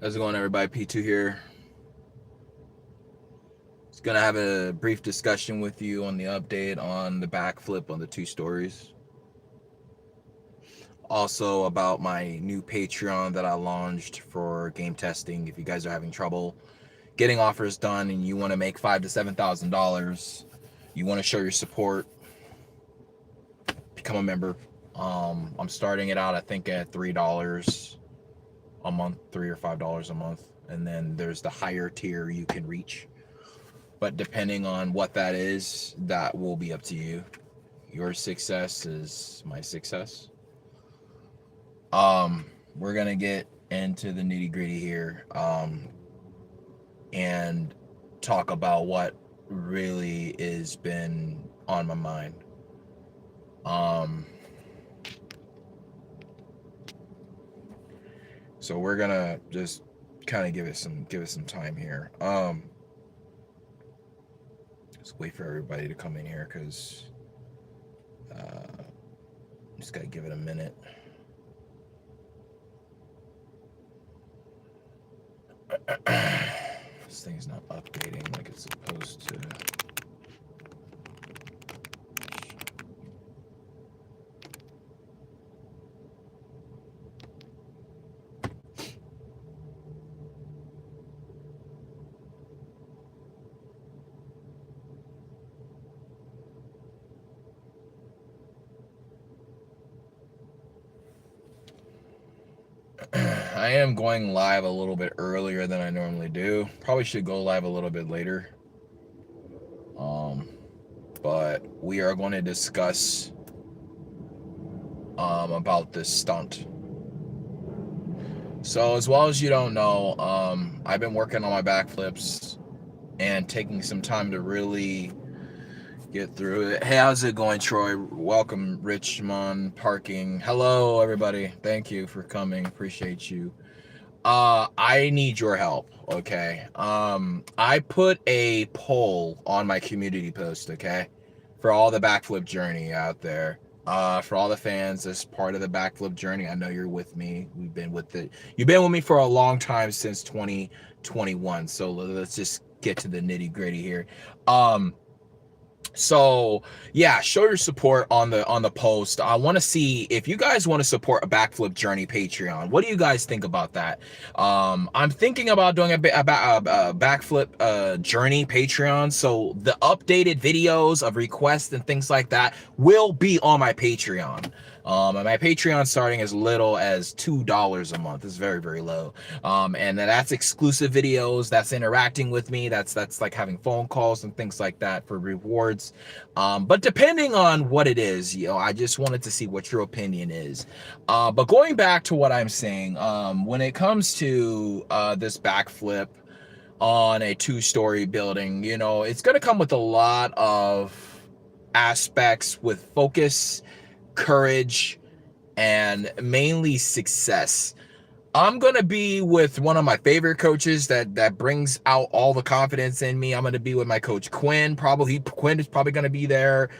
How's it going, everybody? P2 here. Just gonna have a brief discussion with you on the update on the backflip on the 2 stories. Also about my new Patreon that I launched for game testing. If you guys are having trouble getting offers done and you want to make $5,000 to $7,000, you want to show your support, become a member. I'm starting it out, I think, at $3 a month, $3 or $5 a month, and then there's the higher tier you can reach. But depending on what that is, that will be up to you. Your success is my success. We're gonna get into the nitty-gritty here, and talk about what really has been on my mind. So we're gonna just kind of give it some time here. Just wait for everybody to come in here because just gotta give it a minute. This thing's not updating like it's supposed to. I am going live a little bit earlier than I normally do. Probably should go live a little bit later. But we are going to discuss about this stunt. So as well as you don't know, I've been working on my backflips and taking some time to really get through it. Hey, how's it going, Troy? Welcome, Richmond Parking. Hello, everybody. Thank you for coming. Appreciate you. I need your help, okay? I put a poll on my community post, okay? For all the backflip journey out there. For all the fans as part of the backflip journey. I know you're with me. We've been with it. You've been with me for a long time, since 2021. So let's just get to the nitty-gritty here. So yeah, show your support on the post. I want to see if you guys want to support a backflip journey Patreon. What do you guys think about that? I'm thinking about doing a backflip journey Patreon. So the updated videos of requests and things like that will be on my Patreon. And my Patreon starting as little as $2 a month. It's very, very low. And that's exclusive videos. That's interacting with me. That's like having phone calls and things like that for rewards. But depending on what it is, I just wanted to see what your opinion is. But going back to what I'm saying, when it comes to this backflip on a 2-story building, it's going to come with a lot of aspects with focus, courage, and mainly success. I'm gonna be with one of my favorite coaches that brings out all the confidence in me. I'm gonna be with my coach Quinn. Quinn is probably gonna be there.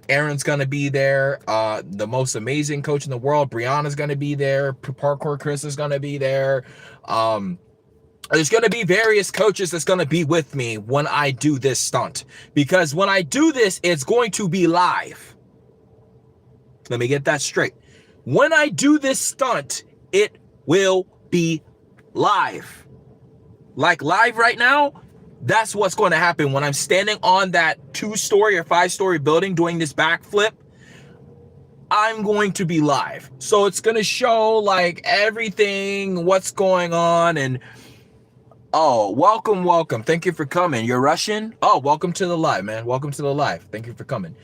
Aaron's gonna be there. The most amazing coach in the world, Brianna's gonna be there. Parkour Chris is gonna be there. There's going to be various coaches that's going to be with me when I do this stunt, because when I do this, it's going to be live. Let me get that straight. When I do this stunt, it will be live. Like live right now, that's what's going to happen when I'm standing on that 2-story or 5-story building doing this backflip. I'm going to be live. So it's going to show like everything, what's going on. And oh, welcome. Thank you for coming. You're Russian? Oh, welcome to the live, man. Welcome to the live. Thank you for coming.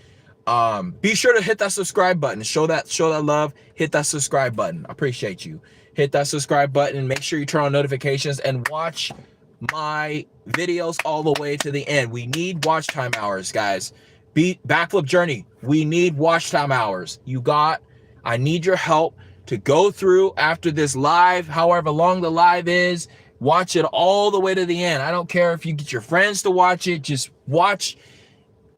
Be sure to hit that subscribe button. Show that love. Hit that subscribe button. I appreciate you. Hit that subscribe button. Make sure you turn on notifications and watch my videos all the way to the end. We need watch time hours, guys. Backflip journey. We need watch time hours. I need your help to go through after this live, however long the live is. Watch it all the way to the end. I don't care if you get your friends to watch it. Just watch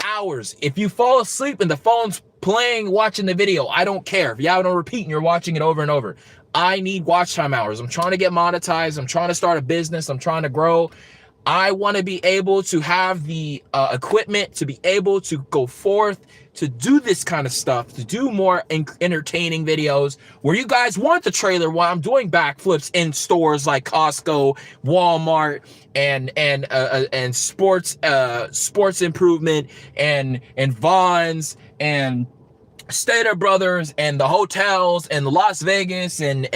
hours. If you fall asleep and the phone's playing, watching the video, I don't care. If you have it on repeat and you're watching it over and over, I need watch time hours. I'm trying to get monetized. I'm trying to start a business. I'm trying to grow. I want to be able to have the equipment to be able to go forth to do this kind of stuff, to do more entertaining videos where you guys want the trailer while I'm doing backflips in stores like Costco, Walmart, and sports improvement and Vons and Stater Brothers and the hotels and Las Vegas and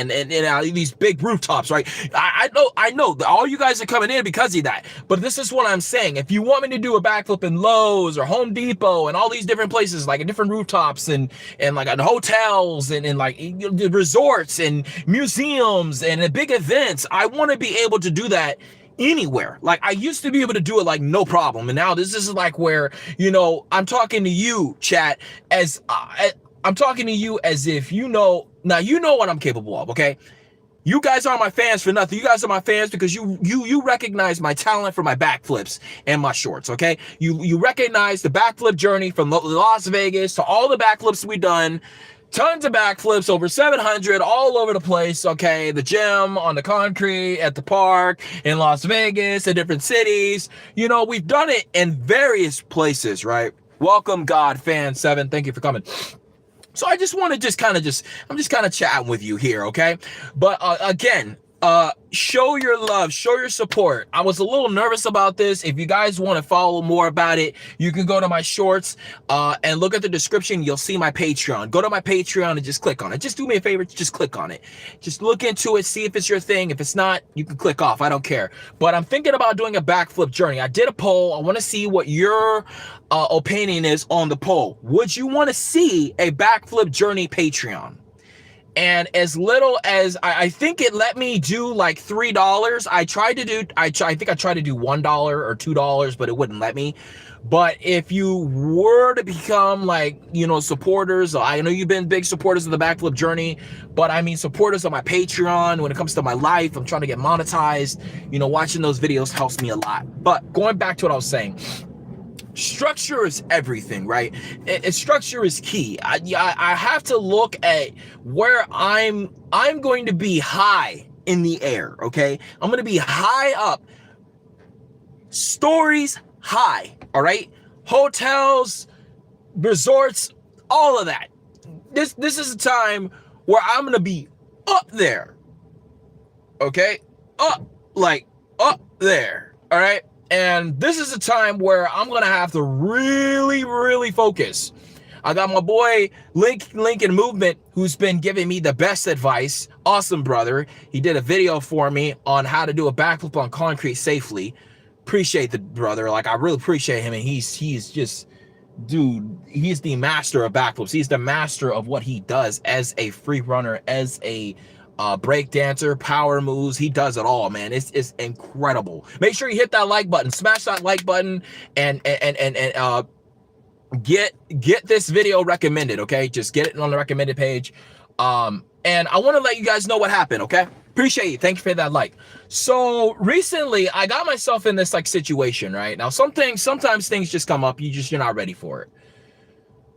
these big rooftops, right? I know that all you guys are coming in because of that. But this is what I'm saying. If you want me to do a backflip in Lowe's or Home Depot and all these different places, like different rooftops and like at hotels and like resorts and museums and big events, I want to be able to do that anywhere. Like I used to be able to do it like no problem, and now this is like where, you know, I'm talking to you, chat, as I'm talking to you as if you know. Now you know what I'm capable of, okay? You guys aren't my fans for nothing. You guys are my fans because you recognize my talent for my backflips and my shorts, okay? You recognize the backflip journey from Las Vegas to all the backflips we've done. Tons of backflips, over 700 all over the place, okay? The gym, on the concrete, at the park, in Las Vegas, in different cities. You know, we've done it in various places, right? Welcome, God Fan 7. Thank you for coming. So I just want to I'm just kind of chatting with you here, okay? But again, show your love, show your support. I was a little nervous about this. If you guys want to follow more about it, you can go to my shorts and look at the description. You'll see my Patreon. Go to my Patreon and just click on it. Just do me a favor, just click on it. Just look into it, see if it's your thing. If it's not, you can click off. I don't care. But I'm thinking about doing a backflip journey. I did a poll. I want to see what your opinion is on the poll. Would you want to see a backflip journey Patreon? And as little as I think it let me do like $3. I think I tried to do $1 or $2, but it wouldn't let me. But if you were to become like, you know, supporters, I know you've been big supporters of the backflip journey, but I mean supporters of my Patreon when it comes to my life. I'm trying to get monetized. You know, watching those videos helps me a lot. But going back to what I was saying, structure is everything, right? Structure is key. I have to look at where I'm going to be high in the air, okay? I'm going to be high up, stories high, all right? Hotels, resorts, all of that. This is a time where I'm going to be up there, okay? Up there, all right? And this is a time where I'm going to have to really, really focus. I got my boy Lincoln Movement, who's been giving me the best advice. Awesome brother. He did a video for me on how to do a backflip on concrete safely. Appreciate the brother. Like, I really appreciate him. And he's just, dude, he's the master of backflips. He's the master of what he does as a free runner, as a break dancer, power moves. He does it all, man. It's incredible. Make sure you hit that like button, smash that like button, and get this video recommended, okay? Just get it on the recommended page. And I want to let you guys know what happened, okay? Appreciate you. Thank you for that like. So recently I got myself in this like situation, right? Now sometimes things just come up, you're not ready for it.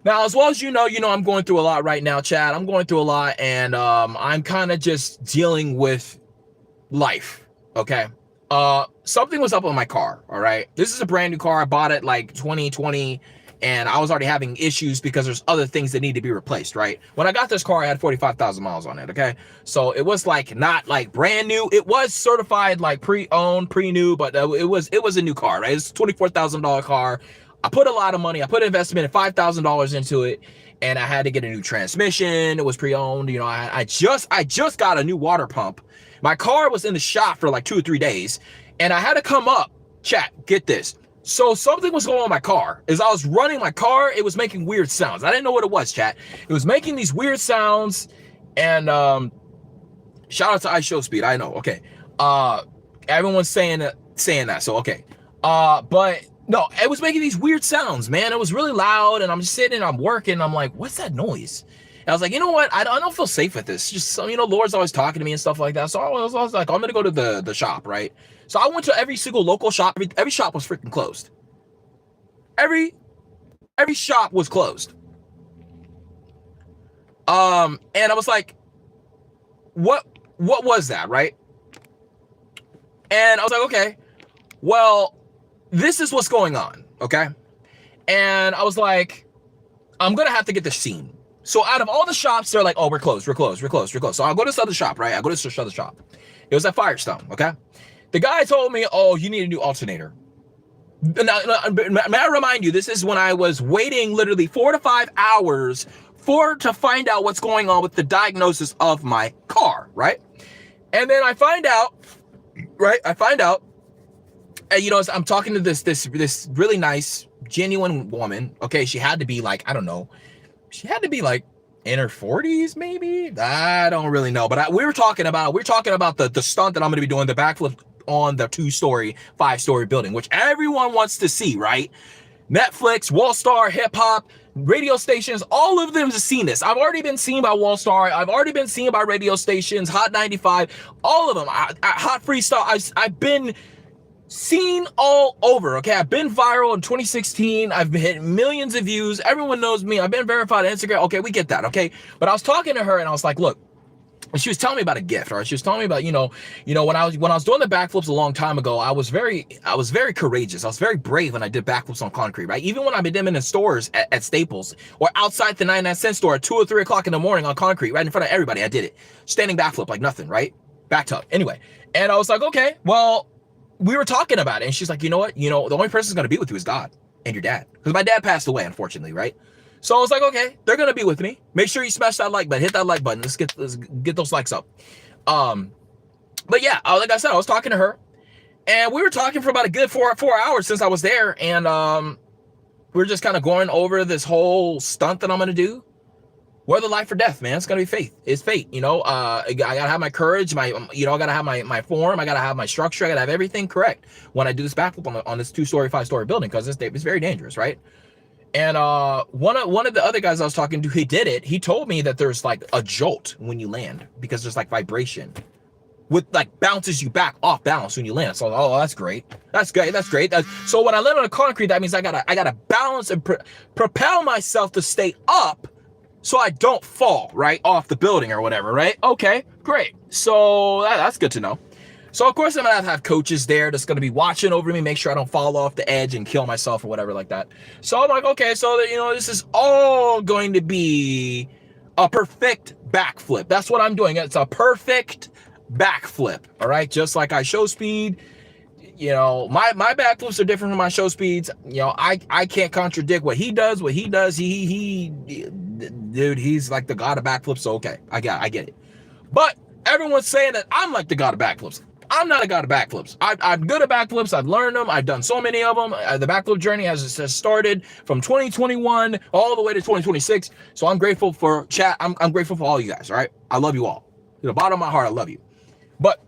Now, as well as you know, I'm going through a lot right now, Chad. I'm going through a lot, and I'm kind of just dealing with life, okay? Something was up with my car, all right? This is a brand new car. I bought it like 2020, and I was already having issues because there's other things that need to be replaced, right? When I got this car, I had 45,000 miles on it, okay? So it was like not like brand new. It was certified like pre-owned, pre-new, but it was a new car, right? It's a $24,000 car. I put a lot of money. I put an investment of $5,000 into it, and I had to get a new transmission. It was pre-owned. You know, I just got a new water pump. My car was in the shop for like 2 or 3 days, and I had to come up. Chat, get this. So something was going on with my car. As I was running my car, it was making weird sounds. I didn't know what it was, chat. It was making these weird sounds, and shout out to iShowSpeed. I know. Okay. Everyone's saying that. So okay. But no, it was making these weird sounds, man. It was really loud, and I'm just sitting and I'm working. I'm like, what's that noise? And I was like, you know what? I don't feel safe with this. Just, you know, Lord's always talking to me and stuff like that. So I was like, I'm going to go to the shop, right? So I went to every single local shop. Every shop was freaking closed. Every shop was closed. And I was like, what was that, right? And I was like, okay, well, this is what's going on, okay? And I was like, I'm gonna have to get the scene. So out of all the shops, they're like, oh, we're closed. So I'll go to this other shop, right? I go to this other shop. It was at Firestone, okay? The guy told me, oh, you need a new alternator. Now, may I remind you, this is when I was waiting literally 4 to 5 hours to find out what's going on with the diagnosis of my car, right? And then I find out, right? And, you know, I'm talking to this really nice, genuine woman. Okay, she had to be like, I don't know, she had to be like in her 40s, maybe. I don't really know, but we were talking about the stunt that I'm going to be doing, the backflip on the 2-story, 5-story building, which everyone wants to see, right? Netflix, Wallstar, hip hop, radio stations, all of them have seen this. I've already been seen by Wallstar. I've already been seen by radio stations, Hot 95, all of them. Hot Freestyle. I've been seen all over. Okay, I've been viral in 2016. I've hit millions of views. Everyone knows me. I've been verified on Instagram. Okay, we get that. Okay, but I was talking to her and I was like, look. And she was telling me about a gift, right? She was telling me about, you know, when I was doing the backflips a long time ago, I was very courageous. I was very brave when I did backflips on concrete, right? Even when I did them in the stores at Staples or outside the 99-cent store at 2 or 3 o'clock in the morning on concrete, right in front of everybody, I did it. Standing backflip like nothing, right? Back tuck. Anyway, and I was like, okay, well, we were talking about it, and she's like, you know what? You know, the only person who's gonna be with you is God and your dad, because my dad passed away, unfortunately, right? So I was like, okay, they're gonna be with me. Make sure you smash that like button, hit that like button. Let's get those likes up. But yeah, like I said, I was talking to her, and we were talking for about a good 4 hours since I was there, and we were just kind of going over this whole stunt that I'm gonna do. Whether life or death, man, it's gonna be faith. It's fate, you know. I gotta have my courage, I gotta have my form, I gotta have my structure, I gotta have everything correct when I do this backflip on this 2-story, 5-story building, because it's very dangerous, right? And one of the other guys I was talking to, he did it. He told me that there's like a jolt when you land because there's like vibration, with like bounces you back off balance when you land. So oh, that's great. That's great. So when I land on the concrete, that means I gotta balance and propel myself to stay up, so I don't fall right off the building or whatever. Right? Okay, great. So that's good to know. So of course I'm gonna have coaches there that's gonna be watching over me, make sure I don't fall off the edge and kill myself or whatever like that. So I'm like, okay, so that, you know, this is all going to be a perfect backflip. That's what I'm doing. It's a perfect backflip. All right, just like I show speed. You know, my backflips are different from my show speeds. You know, I can't contradict what he does. He dude, he's like the god of backflips. So okay, I get it. But everyone's saying that I'm like the god of backflips. I'm not a god of backflips. I'm good at backflips. I've learned them. I've done so many of them. The backflip journey has started from 2021 all the way to 2026. So I'm grateful for chat. I'm grateful for all you guys. All right. I love you all. To the bottom of my heart, I love you. But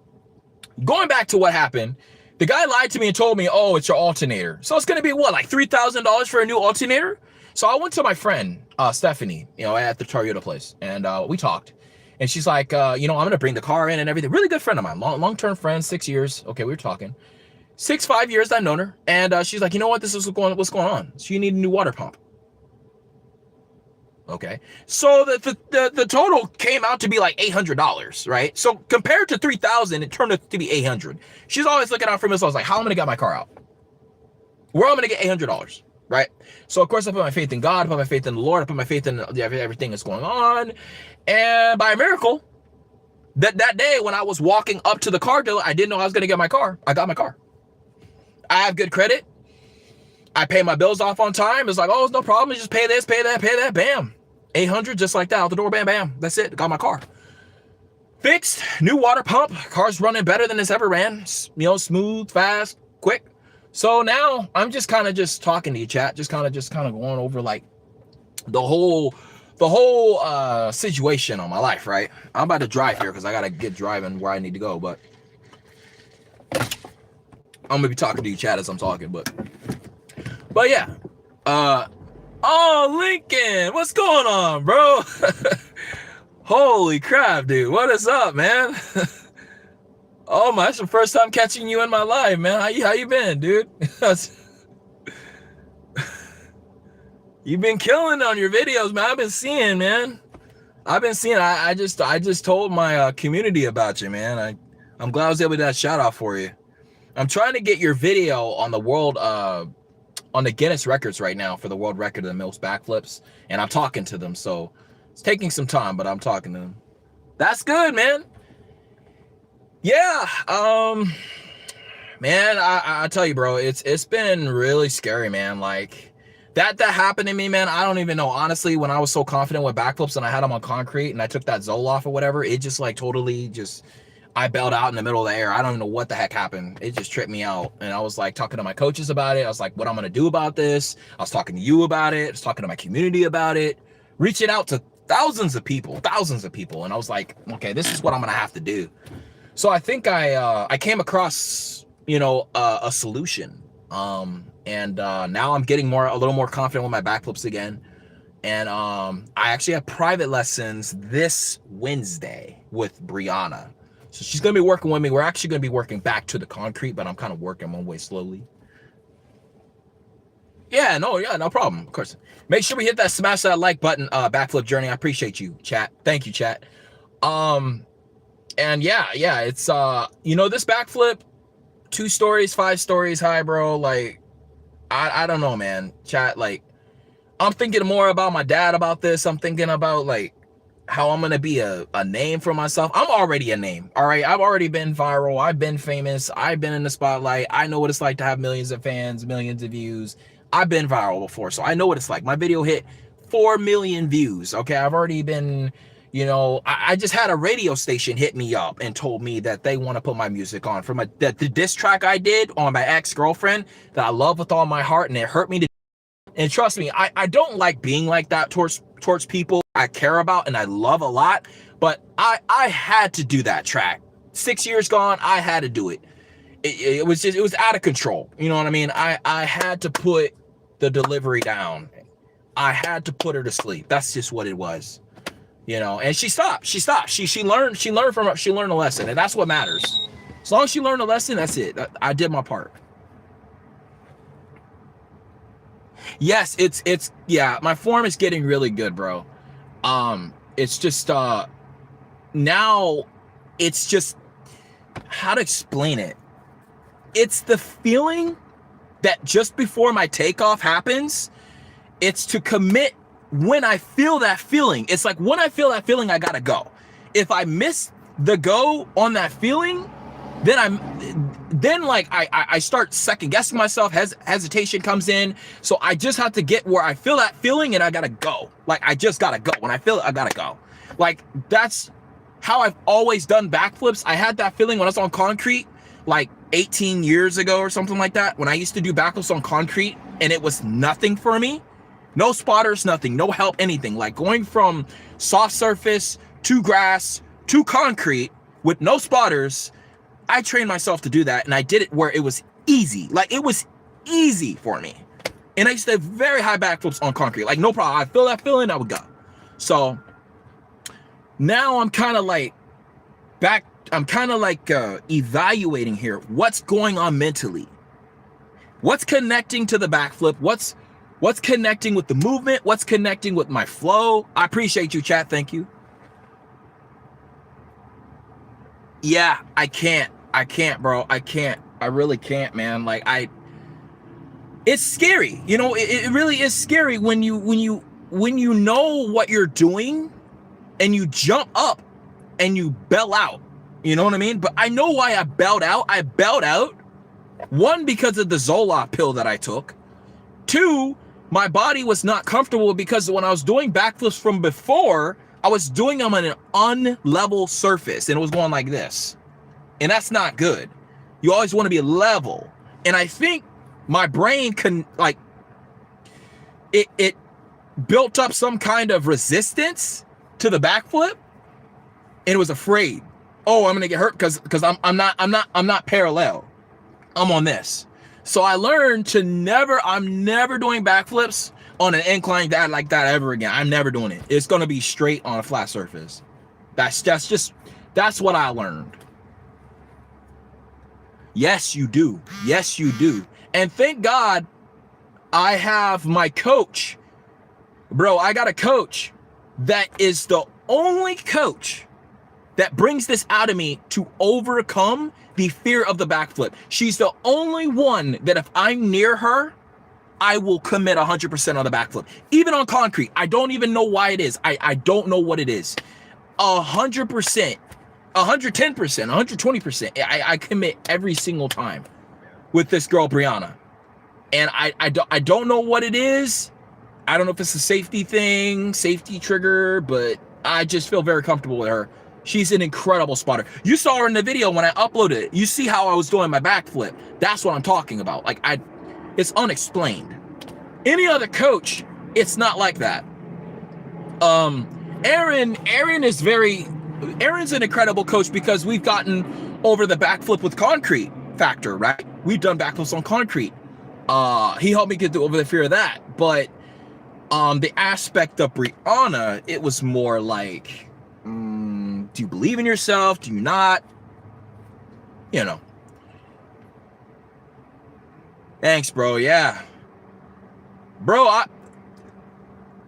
going back to what happened, the guy lied to me and told me, oh, it's your alternator. So it's going to be what, like $3,000 for a new alternator? So I went to my friend, Stephanie, you know, at the Toyota place, and we talked. And she's like, you know, I'm going to bring the car in and everything. Really good friend of mine, long-term friend, 6 years. Okay, we were talking. 5 years I've known her. And she's like, you know what? This is what's going on. So you need a new water pump. Okay. So the total came out to be like $800, right? So compared to $3,000, it turned out to be $800. She's always looking out for me. So I was like, how am I going to get my car out? Where am I going to get $800? Right? So of course I put my faith in God, I put my faith in the Lord, I put my faith in everything that's going on. And by a miracle, that day when I was walking up to the car dealer, I didn't know I was going to get my car. I got my car. I have good credit. I pay my bills off on time. It's like, oh, it's no problem. Just pay this, pay that, bam. 800, just like that, out the door, bam, bam. That's it. Got my car fixed. New water pump. Car's running better than it's ever ran. You know, smooth, fast, quick. So now I'm just kind of talking to you, chat. Just kind of going over like the whole situation on my life, right? I'm about to drive here because I gotta get driving where I need to go, but I'm gonna be talking to you, chat, as I'm talking. But yeah. Oh, Lincoln, what's going on, bro? Holy crap, dude. What is up, man? Oh my, that's the first time catching you in my life, man. How you been, dude? You've been killing on your videos, man. I've been seeing, man. I've been seeing. I just told my community about you, man. I'm glad I was able to do that shout out for you. I'm trying to get your video on the world on the Guinness records right now for the world record of the most backflips, and I'm talking to them, so it's taking some time, but I'm talking to them. That's good, man. Yeah, man, I tell you, bro, it's been really scary, man. Like that happened to me, man. I don't even know, honestly. When I was so confident with backflips and I had them on concrete and I took that Zoll off or whatever, it just like totally just, I bailed out in the middle of the air. I don't even know what the heck happened. It just tripped me out. And I was like talking to my coaches about it. I was like, what I'm going to do about this. I was talking to you about it. I was talking to my community about it, reaching out to thousands of people. And I was like, okay, this is what I'm going to have to do. So I think I came across, you know, a solution. And now I'm getting a little more confident with my backflips again. And I actually have private lessons this Wednesday with Brianna. So she's going to be working with me. We're actually going to be working back to the concrete, but I'm kind of working my way slowly. Yeah, no problem. Of course. Make sure we hit that, smash that like button, Backflip Journey. I appreciate you, chat. Thank you, chat. And yeah, it's, you know, this backflip, 2 stories, 5 stories high, bro. Like, I don't know, man. Chat, like, I'm thinking more about my dad about this. I'm thinking about, like, how I'm gonna be a name for myself. I'm already a name, all right? I've already been viral. I've been famous. I've been in the spotlight. I know what it's like to have millions of fans, millions of views. I've been viral before, so I know what it's like. My video hit 4 million views, okay? I've already been, you know, I just had a radio station hit me up and told me that they want to put my music on for the diss track I did on my ex-girlfriend that I love with all my heart, and it hurt me to. And trust me, I don't like being like that towards people I care about and I love a lot, but I had to do that track. 6 years gone, I had to do it. It was out of control. You know what I mean? I had to put the delivery down. I had to put her to sleep. That's just what it was. You know, and she stopped. She learned a lesson, and that's what matters. As long as she learned a lesson, that's it. I did my part. Yes, it's yeah, my form is getting really good, bro. It's just now it's just, how to explain it? It's the feeling that just before my takeoff happens, it's to commit when I feel that feeling. It's like when I feel that feeling, I gotta go. If I miss the go on that feeling, then I start second guessing myself. Hesitation comes in. So I just have to get where I feel that feeling and I gotta go. Like, I just gotta go. When I feel it, I gotta go. Like, that's how I've always done backflips. I had that feeling when I was on concrete, like 18 years ago or something like that, when I used to do backflips on concrete and it was nothing for me. No spotters, nothing, no help, anything. Like going from soft surface to grass to concrete with no spotters, I trained myself to do that, and I did it where it was easy. Like, it was easy for me. And I used to have very high backflips on concrete. Like, no problem. I feel that feeling, I would go. So now I'm kind of like evaluating here. What's going on mentally? What's connecting to the backflip? What's connecting with the movement? What's connecting with my flow? I appreciate you, chat. Thank you. Yeah, I can't, bro. I can't. I really can't, man. Like, it's scary. You know, it really is scary when you know what you're doing and you jump up and you bail out. You know what I mean? But I know why I bailed out. I bailed out, 1, because of the Zoloft pill that I took. 2, my body was not comfortable because when I was doing backflips from before, I was doing them on an unlevel surface and it was going like this. And that's not good. You always want to be level. And I think my brain can, like, it built up some kind of resistance to the backflip, and it was afraid. Oh, I'm gonna get hurt because I'm not parallel. I'm on this. So I learned to I'm never doing backflips on an incline like that ever again. I'm never doing it. It's gonna be straight on a flat surface. That's what I learned. Yes, you do. Yes, you do. And thank God I have my coach. Bro, I got a coach that is the only coach that brings this out of me to overcome the fear of the backflip. She's the only one that if I'm near her, I will commit 100% on the backflip. Even on concrete, I don't even know why it is. I don't know what it is. 100%, 110%, 120%. I commit every single time with this girl, Brianna. And I don't know what it is. I don't know if it's a safety thing, safety trigger, but I just feel very comfortable with her. She's an incredible spotter. You saw her in the video when I uploaded it. You see how I was doing my backflip. That's what I'm talking about. Like, it's unexplained. Any other coach, it's not like that. Aaron's an incredible coach because we've gotten over the backflip with concrete factor, right? We've done backflips on concrete. He helped me get over the fear of that. But the aspect of Brianna, it was more like, do you believe in yourself? Do you not? You know. Thanks, bro. Yeah. Bro,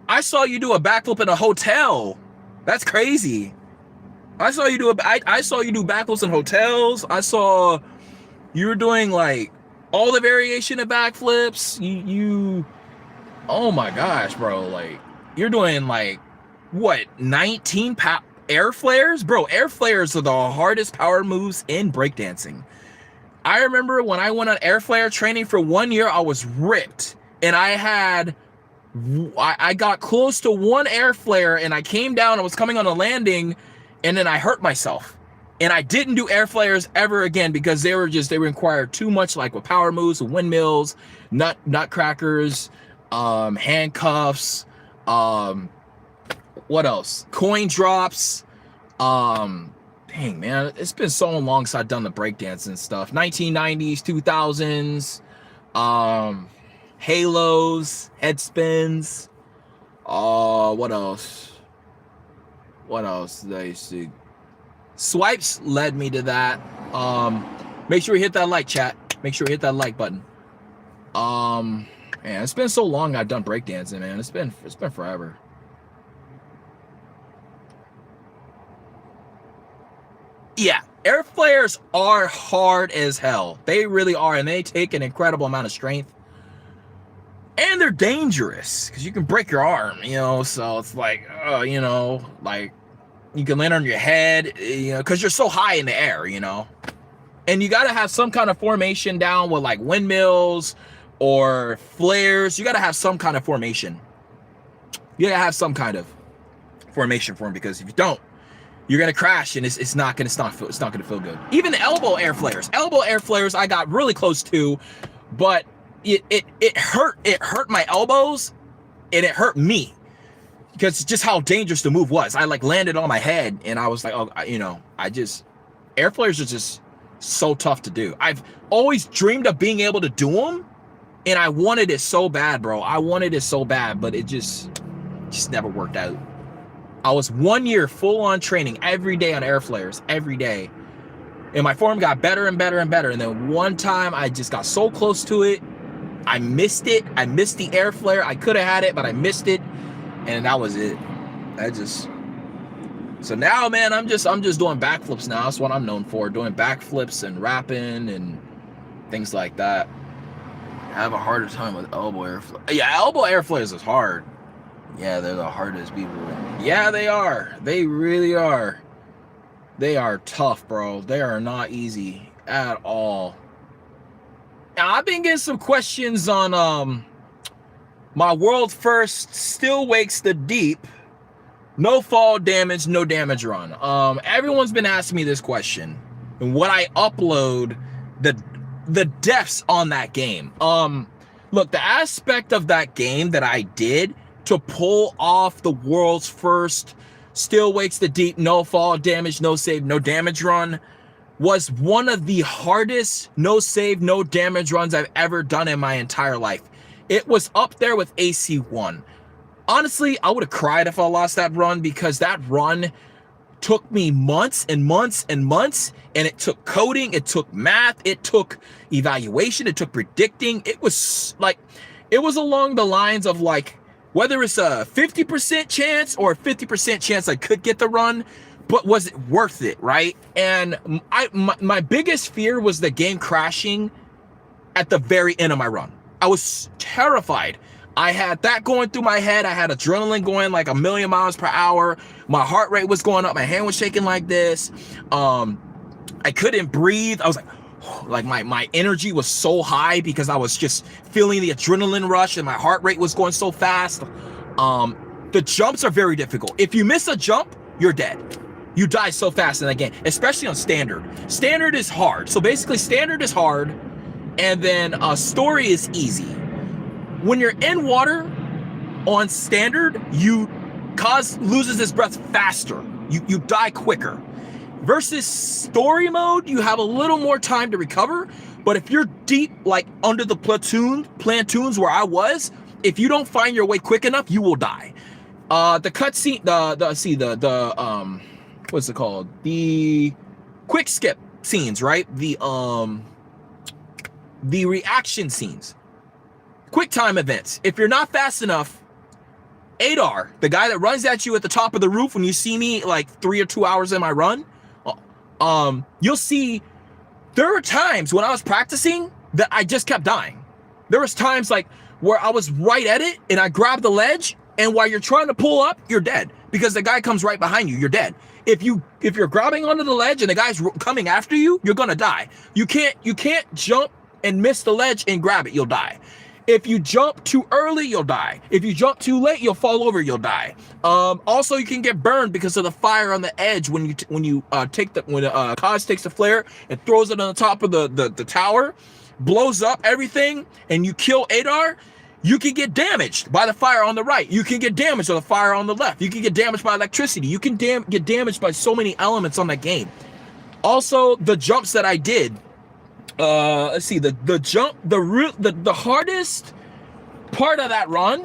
I saw you do a backflip in a hotel. That's crazy. I saw you do backflips in hotels. I saw you were doing like all the variation of backflips. You oh my gosh, bro. Like, you're doing like what, 19 air flares? Bro, air flares are the hardest power moves in breakdancing. I remember when I went on air flare training for 1 year, I was ripped. And I got close to one air flare and I came down, I was coming on a landing, and then I hurt myself. And I didn't do air flares ever again because they required too much, like with power moves, with windmills, nutcrackers, handcuffs, what else? Coin drops. Dang, man, it's been so long since I've done the breakdancing stuff. 1990s, 2000s, halos, head spins. What else? What else did I see? Swipes led me to that. Make sure you hit that like, chat. Make sure you hit that like button. Man, it's been so long I've done breakdancing, man. It's been forever. Yeah, air flares are hard as hell. They really are, and they take an incredible amount of strength. And they're dangerous because you can break your arm, you know. So it's like, you know, like you can land on your head, you know, because you're so high in the air, you know. And you got to have some kind of formation down with like windmills or flares. You got to have some kind of formation. You got to have some kind of formation for them, because if you don't, you're gonna crash and it's not gonna feel good. Even the elbow air flares I got really close to, but it hurt my elbows and it hurt me because just how dangerous the move was. I like landed on my head and I was like, oh, you know, air flares are just so tough to do. I've always dreamed of being able to do them, and I wanted it so bad, bro. I wanted it so bad, but it just never worked out. I was 1 year full on training every day on air flares, every day. And my form got better and better and better. And then one time I just got so close to it. I missed it. I missed the air flare. I could have had it, but I missed it. And that was it. So now, man, I'm just doing backflips now. That's what I'm known for. Doing backflips and rapping and things like that. I have a harder time with elbow air flare. Yeah, elbow air flares is hard. Yeah, they're the hardest people. Yeah, they are. They really are. They are tough, bro. They are not easy at all. Now, I've been getting some questions on my world first Still Wakes the Deep, no fall damage, no damage run. Everyone's been asking me this question, and what I upload, the depths on that game. Look, the aspect of that game that I did to pull off the world's first Still Wakes the Deep, no fall damage, no save, no damage run was one of the hardest no save, no damage runs I've ever done in my entire life. It was up there with AC1. Honestly, I would have cried if I lost that run, because that run took me months and months and months, and it took coding, it took math, it took evaluation, it took predicting. It was along the lines of like whether it's a 50% chance or a 50% chance I could get the run, but was it worth it, right? And my biggest fear was the game crashing at the very end of my run. I was terrified. I had that going through my head. I had adrenaline going like 1,000,000 miles per hour. My heart rate was going up. My hand was shaking like this. I couldn't breathe. I was like my energy was so high because I was just feeling the adrenaline rush and my heart rate was going so fast. The jumps are very difficult. If you miss a jump, you're dead. You die so fast in that game, especially on standard. Standard is hard. So basically standard is hard, and then story is easy. When you're in water on standard, Kaz loses his breath faster. You die quicker. Versus story mode, you have a little more time to recover. But if you're deep, like under the plantoons where I was, if you don't find your way quick enough, you will die. The cutscene, what's it called? The quick skip scenes, right? The reaction scenes, quick time events. If you're not fast enough, Adar, the guy that runs at you at the top of the roof when you see me like 3 or 2 hours in my run, you'll see there were times when I was practicing that I just kept dying. There was times like where I was right at it and I grabbed the ledge, and while you're trying to pull up, you're dead because the guy comes right behind you. You're dead. If you're grabbing onto the ledge and the guy's coming after you, you're gonna die. You can't jump and miss the ledge and grab it. You'll die. If you jump too early, you'll die. If you jump too late, you'll fall over. You'll die. Also, you can get burned because of the fire on the edge when Kaz takes the flare and throws it on the top of the tower, blows up everything, and you kill Adar. You can get damaged by the fire on the right. You can get damaged by the fire on the left. You can get damaged by electricity. You can get damaged by so many elements on that game. Also, the jumps that I did. Let's see, the hardest part of that run,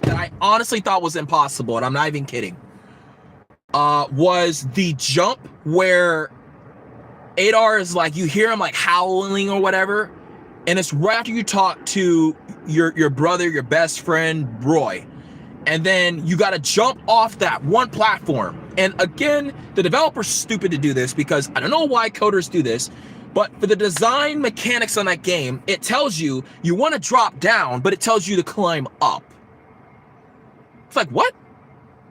that I honestly thought was impossible, and I'm not even kidding, was the jump where Adar is like, you hear him like howling or whatever, and it's right after you talk to your brother, your best friend, Roy. And then you got to jump off that one platform. And again, the developer's stupid to do this because I don't know why coders do this, but for the design mechanics on that game, it tells you want to drop down, but it tells you to climb up. It's like, what?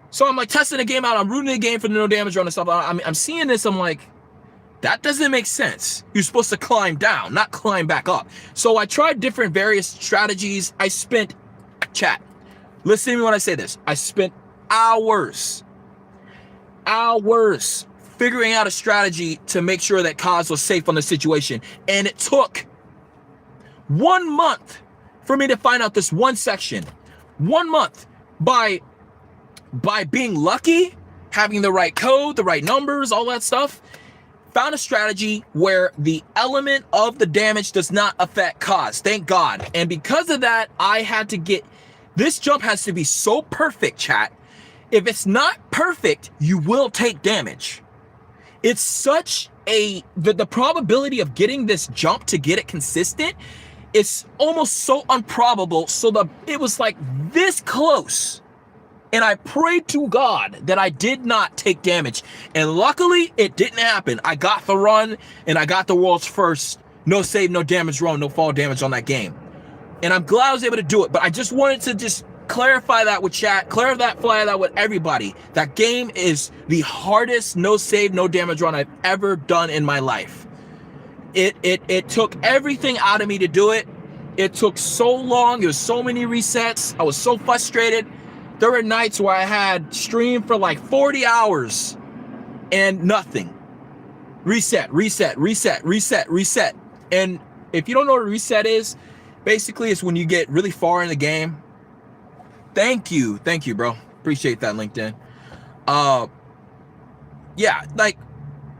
So I'm like testing the game out. I'm rooting the game for the no damage run and stuff. I'm seeing this. I'm like, that doesn't make sense. You're supposed to climb down, not climb back up. So I tried different various strategies. I spent, chat, listen to me when I say this. I spent hours figuring out a strategy to make sure that Kaz was safe on the situation. And it took 1 month for me to find out this one section. 1 month by being lucky, having the right code, the right numbers, all that stuff. Found a strategy where the element of the damage does not affect Kaz. Thank God. And because of that, I had to get... This jump has to be so perfect, chat. If it's not perfect, you will take damage. It's such the probability of getting this jump to get it consistent, it's almost so improbable. So it was like this close. And I prayed to God that I did not take damage. And luckily, it didn't happen. I got the run, and I got the world's first no save, no damage run, no fall damage on that game. And I'm glad I was able to do it, but I just wanted to just clarify that with chat, clarify that with everybody. That game is the hardest no save, no damage run I've ever done in my life. It took everything out of me to do it. It took so long. It was so many resets. I was so frustrated. There were nights where I had streamed for like 40 hours and nothing. Reset. And if you don't know what a reset is, basically it's when you get really far in the game. Thank you, bro. Appreciate that, LinkedIn. Yeah, like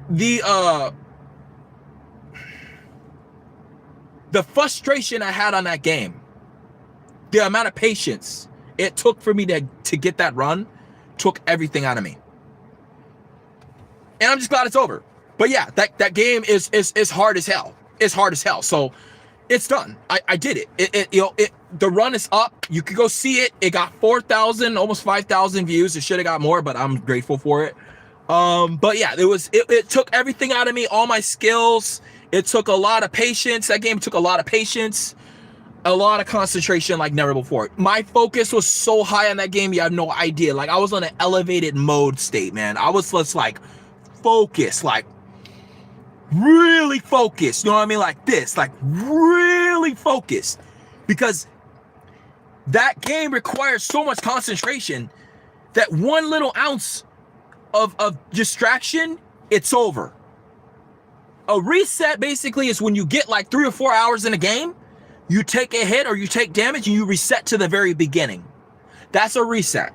the frustration I had on that game, the amount of patience it took for me to get that run, took everything out of me. And I'm just glad it's over. But yeah, that game is hard as hell. It's hard as hell. So It's done. I did it. The run is up. You could go see it. It got 4,000, almost 5,000 views. It should have got more, but I'm grateful for it. But yeah, it took everything out of me, all my skills. It took a lot of patience. That game took a lot of patience, a lot of concentration like never before. My focus was so high on that game, you have no idea. Like I was on an elevated mode state, man. I was just like focused, like really focused. You know what I mean? Like this, like really focused, because that game requires so much concentration that one little ounce of distraction, it's over. A reset basically is when you get like 3 or 4 hours in a game, you take a hit or you take damage and you reset to the very beginning. That's a reset.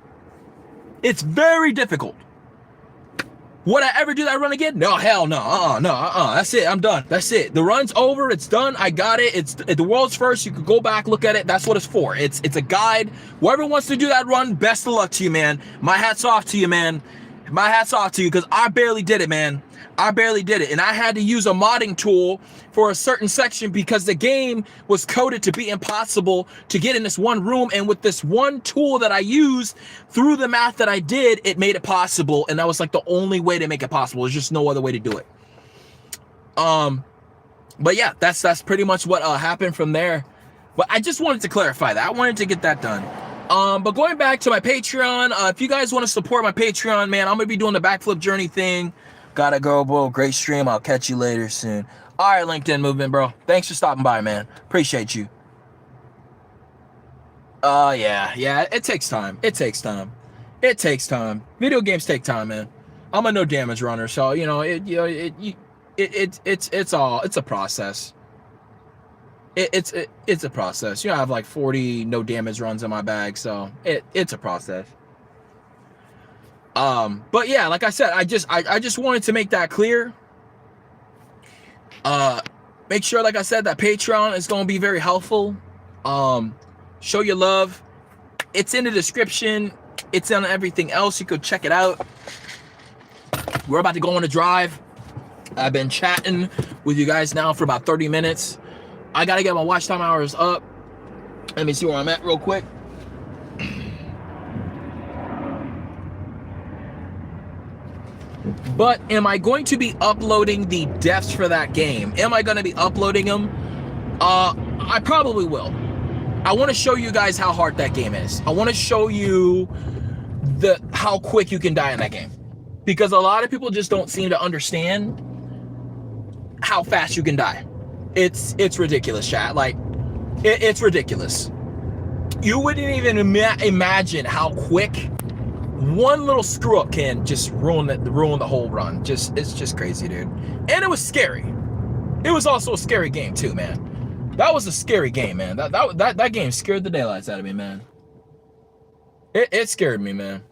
It's very difficult. Would I ever do that run again? No, hell no. That's it. I'm done. That's it. The run's over. It's done. I got it. It's the world's first. You could go back, look at it. That's what it's for. It's a guide. Whoever wants to do that run, best of luck to you, man. My hat's off to you, man. My hat's off to you, because I barely did it, man. I barely did it. And I had to use a modding tool for a certain section because the game was coded to be impossible to get in this one room. And with this one tool that I used, through the math that I did, it made it possible. And that was like the only way to make it possible. There's just no other way to do it. But yeah, that's pretty much what happened from there. But I just wanted to clarify that. I wanted to get that done. But going back to my Patreon, if you guys want to support my Patreon, man, I'm going to be doing the backflip journey thing. Gotta go, bro. Great stream. I'll catch you later soon. All right, LinkedIn movement, bro. Thanks for stopping by, man. Appreciate you. Yeah. It takes time. It takes time. It takes time. Video games take time, man. I'm a no damage runner, so it's a process. It's a process. I have like 40 no damage runs in my bag, so it's a process. But yeah, like I said, I just wanted to make that clear. Make sure, like I said, that Patreon is going to be very helpful. Show your love. It's in the description. It's on everything else. You could check it out. We're about to go on a drive. I've been chatting with you guys now for about 30 minutes. I got to get my watch time hours up. Let me see where I'm at real quick. But am I going to be uploading the deaths for that game? Am I going to be uploading them? I probably will. I want to show you guys how hard that game is. I want to show you how quick you can die in that game. Because a lot of people just don't seem to understand how fast you can die. It's ridiculous, chat. Like, it's ridiculous. You wouldn't even imagine how quick one little screw up can just ruin the whole run. It's just crazy, dude. And it was scary. It was also a scary game too, man. That was a scary game, man. That game scared the daylights out of me, man. It scared me, man.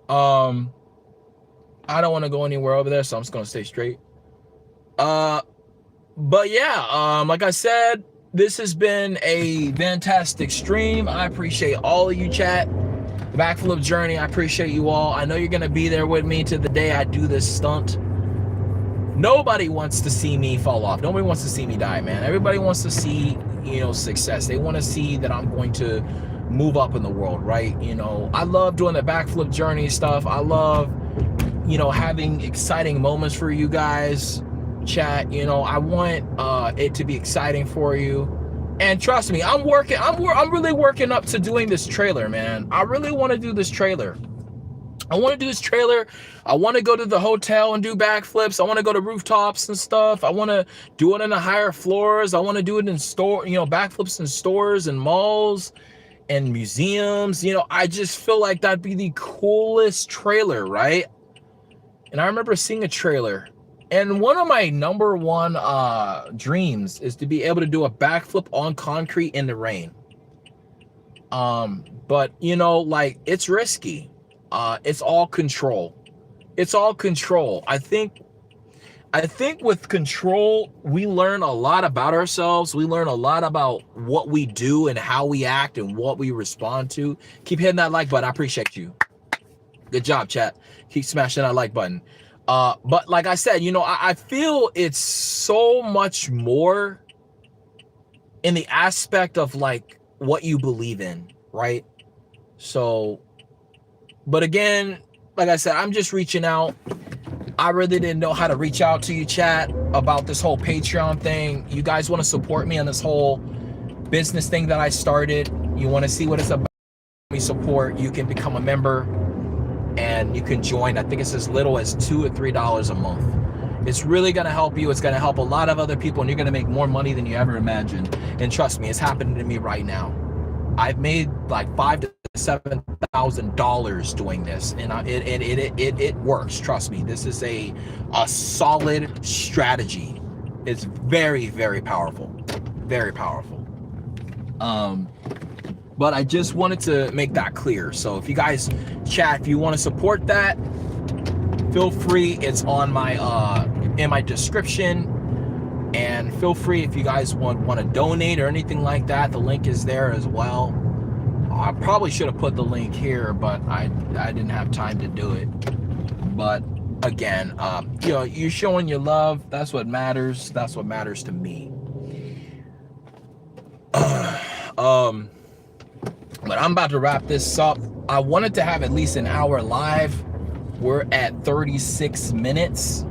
I don't want to go anywhere over there, so I'm just gonna stay straight. But yeah, like I said, this has been a fantastic stream. I appreciate all of you, chat. The backflip journey, I appreciate you all. I know you're gonna be there with me to the day I do this stunt. Nobody wants to see me fall off. Nobody wants to see me die, man. Everybody wants to see, success. They want to see that I'm going to move up in the world, right? I love doing the backflip journey stuff. I love, having exciting moments for you guys, chat. I want it to be exciting for you. And trust me, I'm really working up to doing this trailer, man. I really want to do this trailer. I want to do this trailer. I want to go to the hotel and do backflips. I want to go to rooftops and stuff. I want to do it in the higher floors. I want to do it in backflips in stores and malls and museums. I just feel like that'd be the coolest trailer, right? And I remember seeing a trailer. And one of my number one dreams is to be able to do a backflip on concrete in the rain. But it's risky. It's all control. It's all control. I think with control, we learn a lot about ourselves. We learn a lot about what we do and how we act and what we respond to. Keep hitting that like button. I appreciate you. Good job, chat. Keep smashing that like button. But like I said, I feel it's so much more in the aspect of like what you believe in, right? So, but again, like I said, I'm just reaching out. I really didn't know how to reach out to you, chat, about this whole Patreon thing. You guys want to support me on this whole business thing that I started. You want to see what it's about, me support, you can become a member and you can join. I think it's as little as $2 or $3 a month. It's really going to help you. It's going to help a lot of other people, and you're going to make more money than you ever imagined. And trust me, it's happening to me right now. I've made like $5,000 to $7,000 doing this, and it works. Trust me, this is a solid strategy. It's very, very powerful, very powerful. But I just wanted to make that clear. So if you guys, chat, if you want to support that, feel free. It's on my in my description. And feel free if you guys want to donate or anything like that. The link is there as well. I probably should have put the link here, but I didn't have time to do it. But again, you know, you're showing your love. That's what matters. That's what matters to me. But I'm about to wrap this up. I wanted to have at least an hour live. We're at 36 minutes.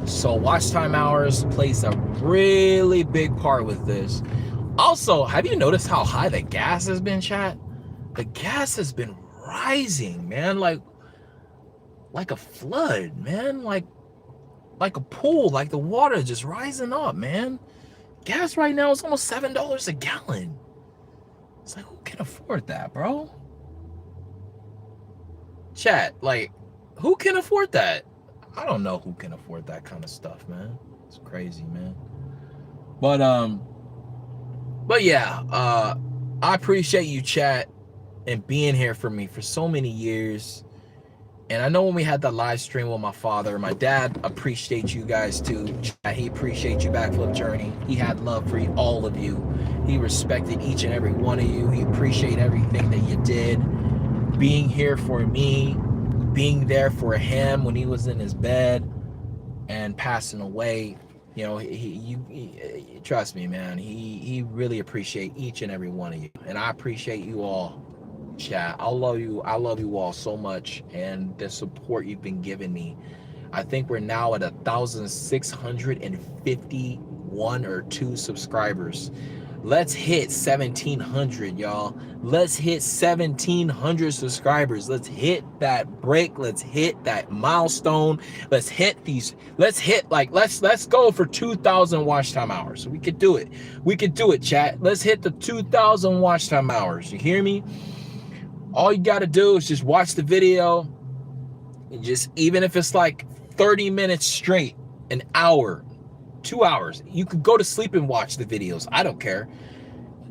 So watch time hours plays a really big part with this. Also, have you noticed how high the gas has been, chat? The gas has been rising, man, like a flood, man, like a pool, like the water just rising up, man. Gas right now is almost $7 a gallon. It's like, who can afford that, bro? Chat, like, who can afford that? I don't know who can afford that kind of stuff, man. It's crazy, man. But yeah, I appreciate you, chat, and being here for me for so many years. And I know when we had that live stream with my father, my dad appreciates you guys too. He appreciates you, Backflip Journey. He had love for all of you. He respected each and every one of you. He appreciated everything that you did. Being here for me, being there for him when he was in his bed and passing away. You know, he trust me, man. He really appreciates each and every one of you. And I appreciate you all. Chat, I love you all so much, and the support you've been giving me. I think we're now at 1,651 or 2 subscribers. Let's hit 1,700, y'all. Let's hit 1,700 subscribers. Let's hit that break. Let's hit that milestone. Let's hit these. Let's go for 2,000 watch time hours. We could do it. We could do it, chat. Let's hit the 2,000 watch time hours. You hear me? All you got to do is just watch the video, and just, even if it's like 30 minutes straight, an hour, 2 hours, you could go to sleep and watch the videos. I don't care.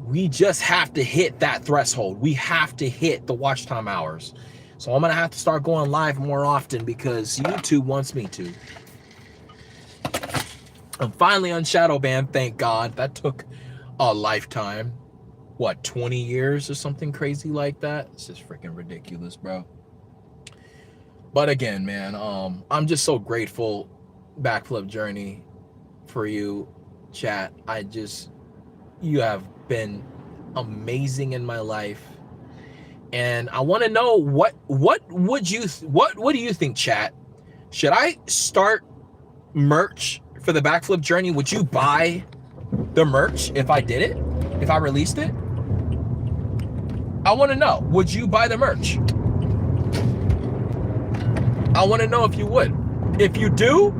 We just have to hit that threshold. We have to hit the watch time hours. So I'm going to have to start going live more often because YouTube wants me to. I'm finally on shadow ban, thank God. That took a lifetime. What, 20 years or something crazy like that? It's just freaking ridiculous, bro. But again, man, I'm just so grateful, Backflip Journey, for you, chat. You have been amazing in my life. And I want to know what do you think, chat? Should I start merch for the Backflip Journey? Would you buy the merch if I did it? If I released it? I want to know, would you buy the merch? I want to know if you would. If you do,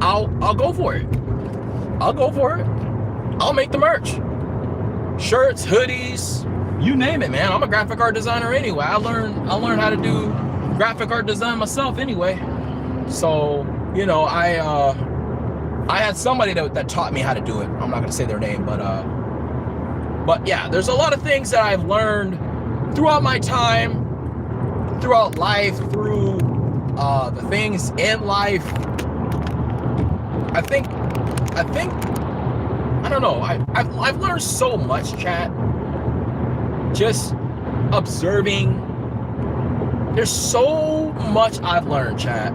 I'll go for it. I'll go for it. I'll make the merch. Shirts, hoodies, you name it, man. I'm a graphic art designer anyway. I learned how to do graphic art design myself anyway. So, you know, I had somebody that taught me how to do it. I'm not gonna say their name, but yeah, there's a lot of things that I've learned throughout my time, throughout life, through the things in life. I think I don't know. I've learned so much, chat. Just observing. There's so much I've learned, chat.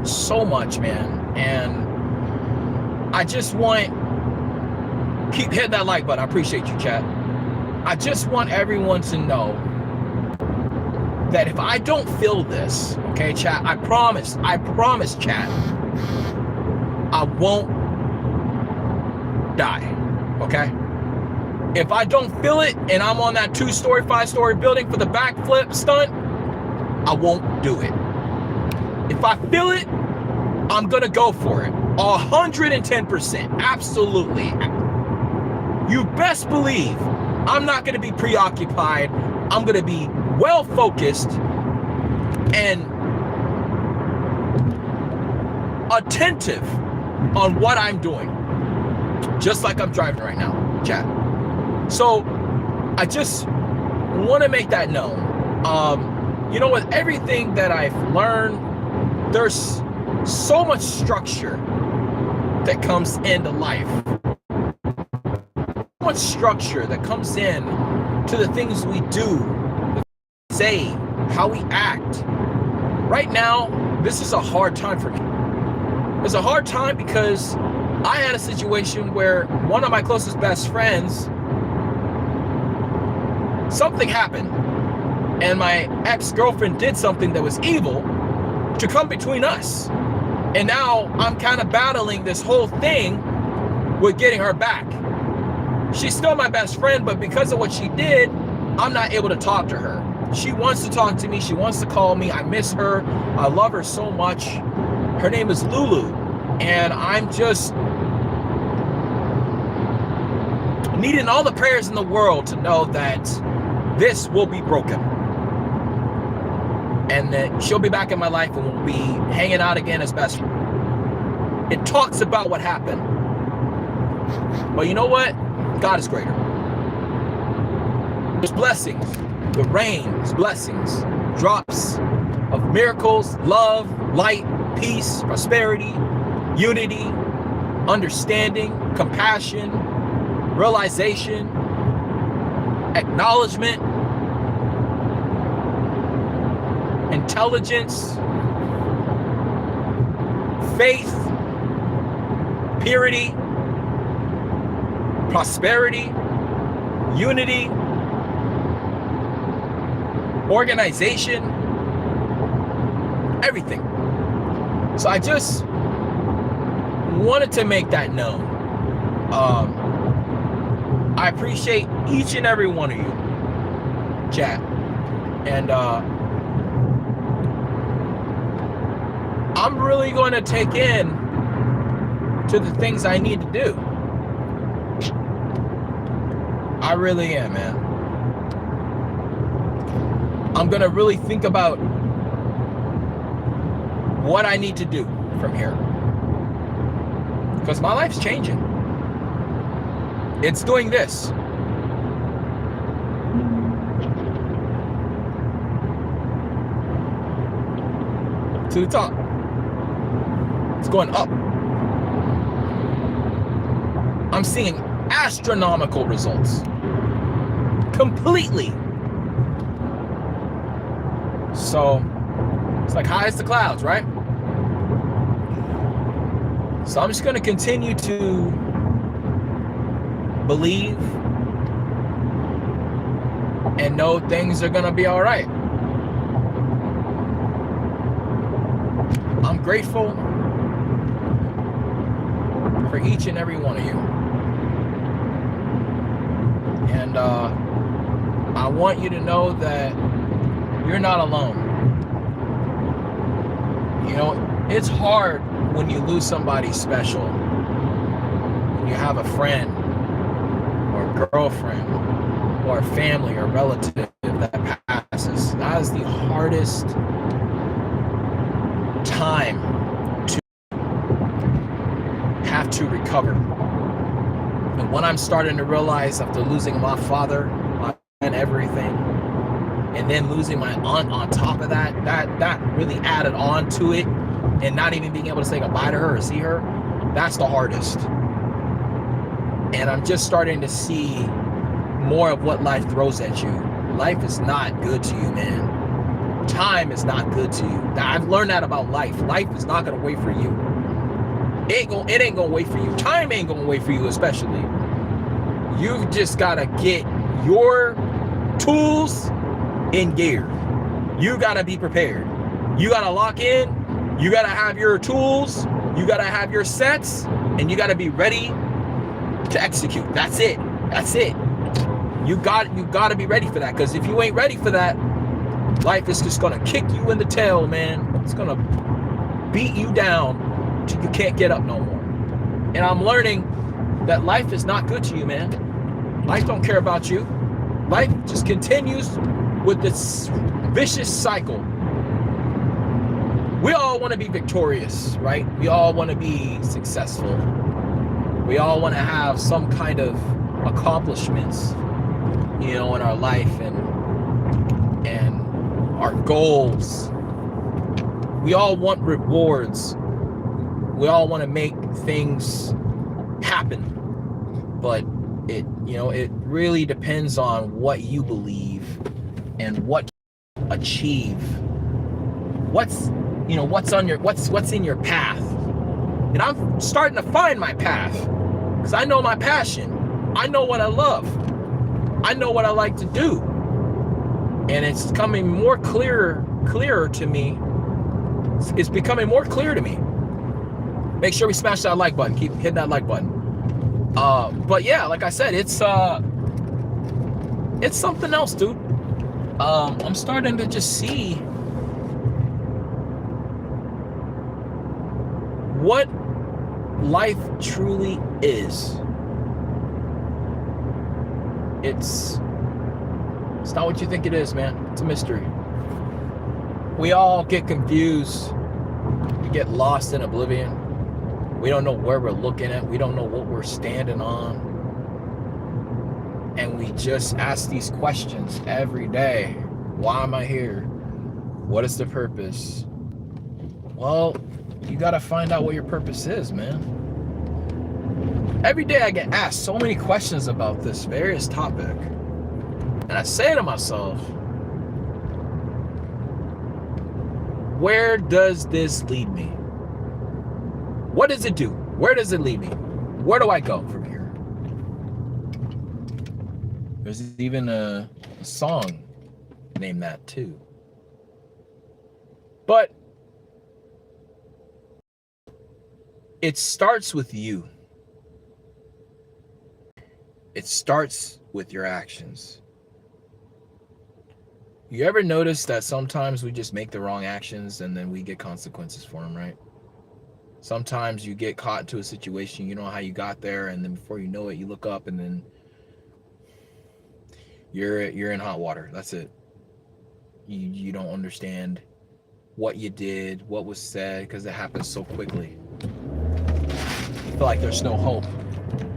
So much, man. And I just want Keep hitting that like button. I appreciate you, chat. I just want everyone to know that if I don't feel this, okay, chat, I promise, chat, I won't die, okay? If I don't feel it and I'm on that 2-story, 5-story building for the backflip stunt, I won't do it. If I feel it, I'm gonna go for it. 110%, absolutely. You best believe I'm not gonna be preoccupied. I'm gonna be well focused and attentive on what I'm doing, just like I'm driving right now, chat. So I just want to make that known. You know, with everything that I've learned, there's so much structure that comes into life. So much structure that comes in to the things we do, say, how we act. Right now, this is a hard time for me. It's a hard time because I had a situation where one of my closest best friends, something happened, and my ex-girlfriend did something that was evil to come between us. And now I'm kind of battling this whole thing with getting her back. She's still my best friend, but because of what she did, I'm not able to talk to her. She wants to talk to me. She wants to call me. I miss her. I love her so much. Her name is Lulu. And I'm just needing all the prayers in the world to know that this will be broken. And that she'll be back in my life and we'll be hanging out again as best friends. It talks about what happened. But you know what? God is greater. There's blessings. The rains, blessings, drops of miracles, love, light, peace, prosperity, unity, understanding, compassion, realization, acknowledgement, intelligence, faith, purity, prosperity, unity, organization, everything. So I just wanted to make that known. I appreciate each and every one of you, chat. And I'm really going to take in to the things I need to do. I really am, man. I'm going to really think about what I need to do from here. Because my life's changing. It's doing this. To the top. It's going up. I'm seeing astronomical results. Completely. So, it's like high as the clouds, right? So I'm just going to continue to believe and know things are going to be all right. I'm grateful for each and every one of you. And I want you to know that you're not alone. You know, it's hard when you lose somebody special. When you have a friend or a girlfriend or a family or relative that passes. That is the hardest time to have to recover. And when I'm starting to realize after losing my father and everything, and then losing my aunt on top of that, that really added on to it, and not even being able to say goodbye to her or see her, that's the hardest. And I'm just starting to see more of what life throws at you. Life is not good to you, man. Time is not good to you. I've learned that about life. Life is not gonna wait for you. It ain't gonna wait for you. Time ain't gonna wait for you, especially. You've just got to get your tools in gear. You got to be prepared. You got to lock in. You got to have your tools. You got to have your sets. And you got to be ready to execute. That's it. That's it. You got to be ready for that. Because if you ain't ready for that, life is just going to kick you in the tail, man. It's going to beat you down till you can't get up no more. And I'm learning that life is not good to you, man. Life don't care about you. Life just continues with this vicious cycle. We all want to be victorious, right? We all want to be successful. We all want to have some kind of accomplishments, you know, in our life and our goals. We all want rewards. We all want to make things happen. But it really depends on what you believe and what you achieve. What's in your path. And I'm starting to find my path because I know my passion. I know what I love. I know what I like to do. And it's becoming more clearer to me. It's becoming more clear to me. Make sure we smash that like button. Keep hitting that like button. But yeah, like I said, it's something else, dude. I'm starting to just see what life truly is. It's not what you think it is, man. It's a mystery. We all get confused. We get lost in oblivion. We don't know where we're looking at. We don't know what we're standing on. And we just ask these questions every day. Why am I here? What is the purpose? Well, you got to find out what your purpose is, man. Every day I get asked so many questions about this various topic. And I say to myself, where does this lead me? What does it do? Where does it lead me? Where do I go from here? There's even a song named that too. But it starts with you. It starts with your actions. You ever notice that sometimes we just make the wrong actions and then we get consequences for them, right? Sometimes you get caught into a situation, you know how you got there, and then before you know it, you look up and then you're in hot water. That's it. You don't understand what you did, what was said, because it happens so quickly. I feel like there's no hope.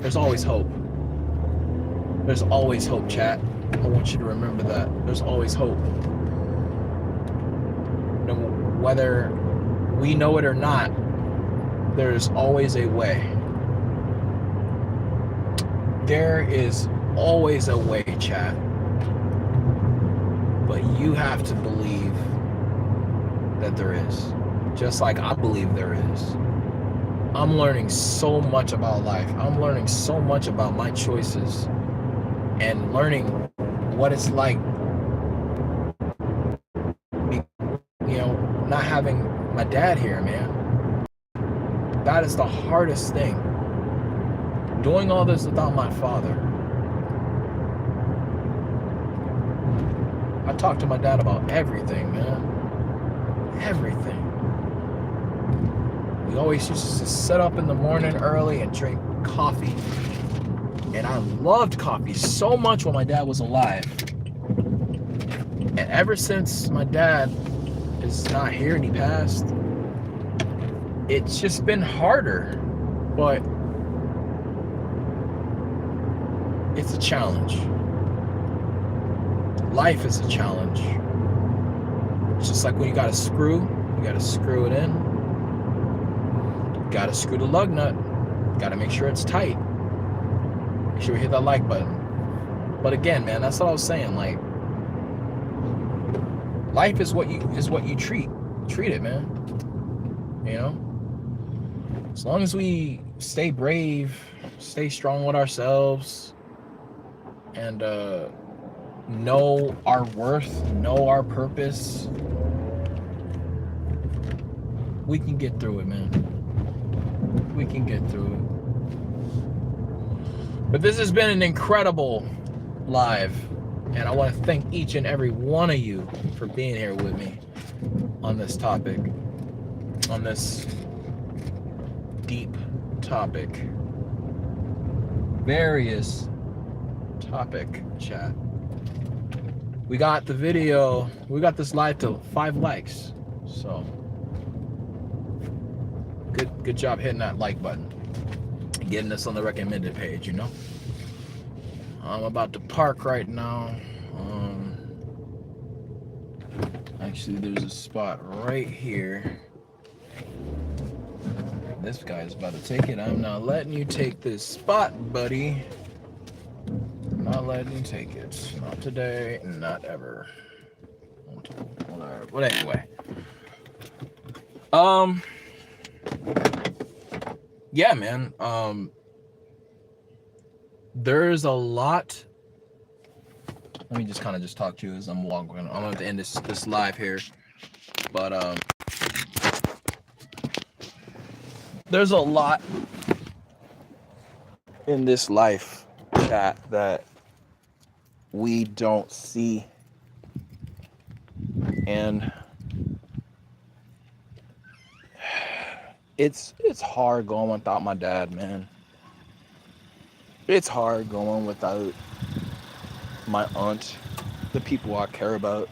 There's always hope. There's always hope, chat. I want you to remember that. There's always hope. No, whether we know it or not, there's always a way. There is always a way, chat. But you have to believe that there is. Just like I believe there is. I'm learning so much about life. I'm learning so much about my choices and learning what it's like, not having my dad here, man. That is the hardest thing. Doing all this without my father. I talk to my dad about everything, man. Everything. We always used to sit up in the morning early and drink coffee. And I loved coffee so much when my dad was alive. And ever since my dad is not here and he passed, it's just been harder. But it's a challenge. Life is a challenge. It's just like when you got a screw, you got to screw it in. You got to screw the lug nut. You got to make sure it's tight. Make sure you hit that like button. But again, man, that's what I was saying. Like, life is what you treat it, man. You know, as long as we stay brave, stay strong with ourselves, and know our worth, know our purpose, we can get through it, man. We can get through it. But this has been an incredible live, and I want to thank each and every one of you for being here with me on this topic, on this deep topic, various topic chat. We got the video, we got this live to 5 likes, so good job hitting that like button and getting us on the recommended page, you know. I'm about to park right now. Actually, there's a spot right here. This guy's about to take it. I'm not letting you take this spot, buddy. I'm not letting you take it. Not today, not ever. Whatever. But anyway. Yeah, man. There's a lot. Let me just kind of talk to you as I'm walking. I'm going to end this live here. But there's a lot in this life that we don't see, and it's hard going without my dad, man. It's hard going without my aunt, the people I care about,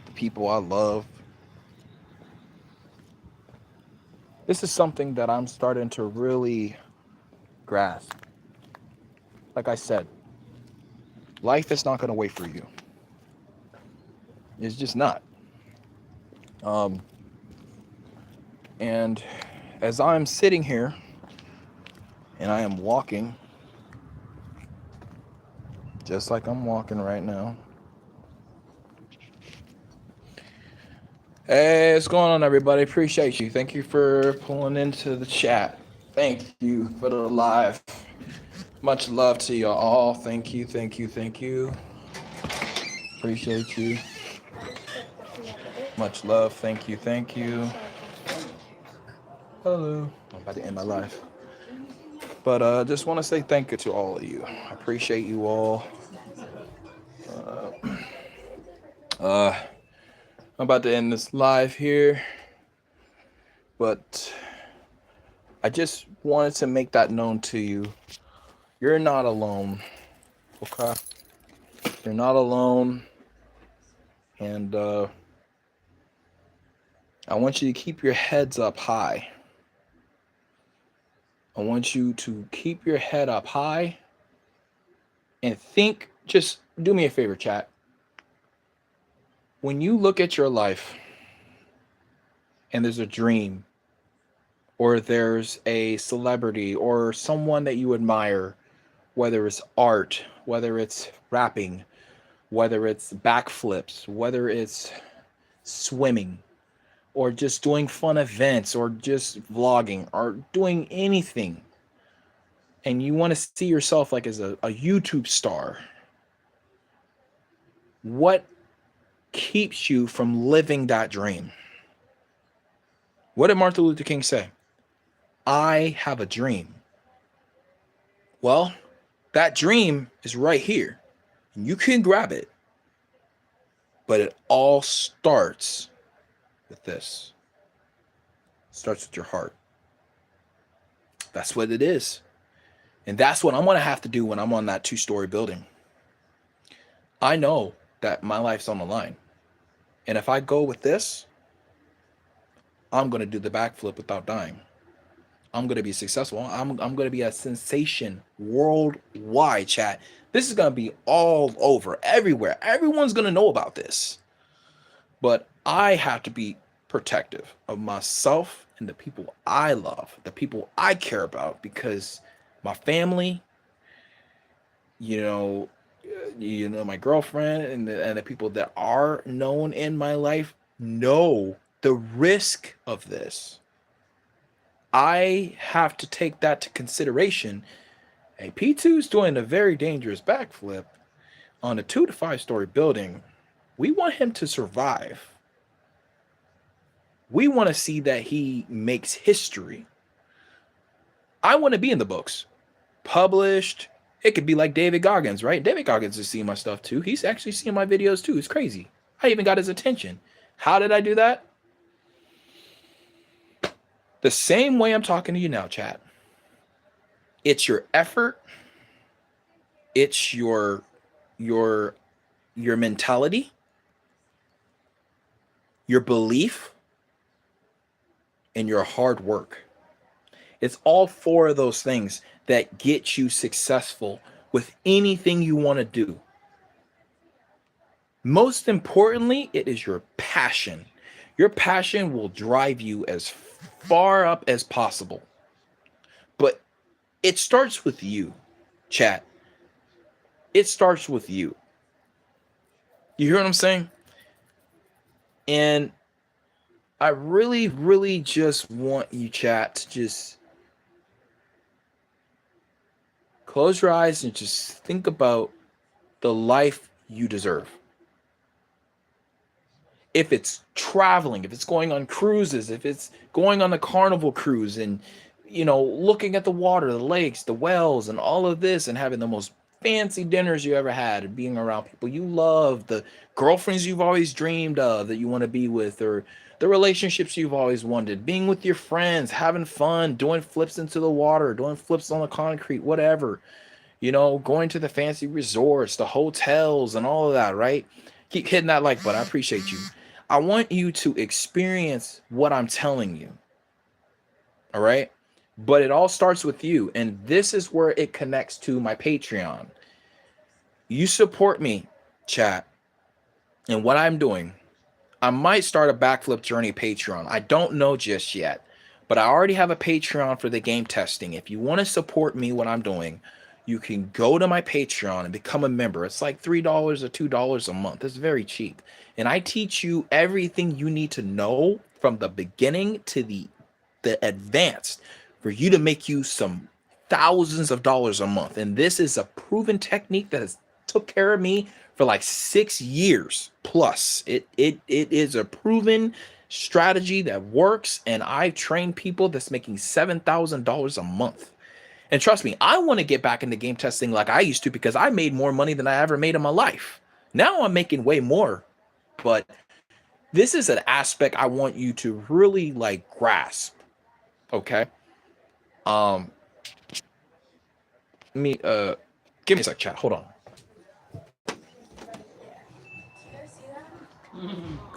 the people I love. This is something that I'm starting to really grasp. Like I said, life is not going to wait for you. It's just not. And as I'm sitting here and I am walking, just like I'm walking right now. Hey, what's going on, everybody? Appreciate you. Thank you for pulling into the chat. Thank you for the live. Much love to you all. Thank you, thank you, thank you. Appreciate you. Much love. Thank you, thank you. Hello. I'm about to end my live. But just want to say thank you to all of you. I appreciate you all. I'm about to end this live here. But I just wanted to make that known to you. You're not alone. Okay? You're not alone. And I want you to keep your heads up high. I want you to keep your head up high and think, just do me a favor, chat. When you look at your life and there's a dream, or there's a celebrity or someone that you admire, whether it's art, whether it's rapping, whether it's backflips, whether it's swimming, or just doing fun events, or just vlogging, or doing anything, and you want to see yourself like as a YouTube star, what keeps you from living that dream? What did Martin Luther King say? I have a dream. Well, that dream is right here, and you can grab it, but it all starts with this. It starts with your heart. That's what it is. And that's what I'm going to have to do when I'm on that 2-story building. I know that my life's on the line. And if I go with this, I'm going to do the backflip without dying. I'm going to be successful. I'm going to be a sensation worldwide, chat. This is going to be all over, everywhere. Everyone's going to know about this. But I have to be protective of myself and the people I love, the people I care about, because my family, you know, my girlfriend and the people that are known in my life know the risk of this. I have to take that to consideration. Hey, P2's doing a very dangerous backflip. on a 2 to 5 story building, we want him to survive. We want to see that he makes history. I want to be in the books, published. It could be like David Goggins, right? David Goggins is seeing my stuff too. He's actually seeing my videos too. It's crazy. I even got his attention. How did I do that? The same way I'm talking to you now, chat. It's your effort. It's your mentality, your belief, and your hard work. It's all 4 of those things that get you successful with anything you want to do. Most importantly, it is your passion. Your passion will drive you as far up as possible. But it starts with you, chat. It starts with you. You hear what I'm saying? And I really, really just want you, chat, to just close your eyes and just think about the life you deserve. If it's traveling, if it's going on cruises, if it's going on a carnival cruise and, you know, looking at the water, the lakes, the wells, and all of this, and having the most fancy dinners you ever had, and being around people you love, the girlfriends you've always dreamed of that you want to be with, or the relationships you've always wanted, being with your friends, having fun, doing flips into the water, doing flips on the concrete, whatever, you know, going to the fancy resorts, the hotels, and all of that, right? Keep hitting that like button. I appreciate you. I want you to experience what I'm telling you. All right. But it all starts with you. And this is where it connects to my Patreon. You support me, chat, and what I'm doing. I might start a Backflip Journey Patreon. I don't know just yet, but I already have a Patreon for the game testing. If you want to support me, what I'm doing, you can go to my Patreon and become a member. It's like $3 or $2 a month. It's very cheap. And I teach you everything you need to know from the beginning to the advanced for you to make you some thousands of dollars a month. And this is a proven technique that has took care of me for like 6 years plus. It is a proven strategy that works, and I've trained people that's making $7,000 a month. And trust me, I want to get back into game testing like I used to, because I made more money than I ever made in my life. Now I'm making way more, but this is an aspect I want you to really like grasp. Okay. Let me give me a sec, chat. Hold on.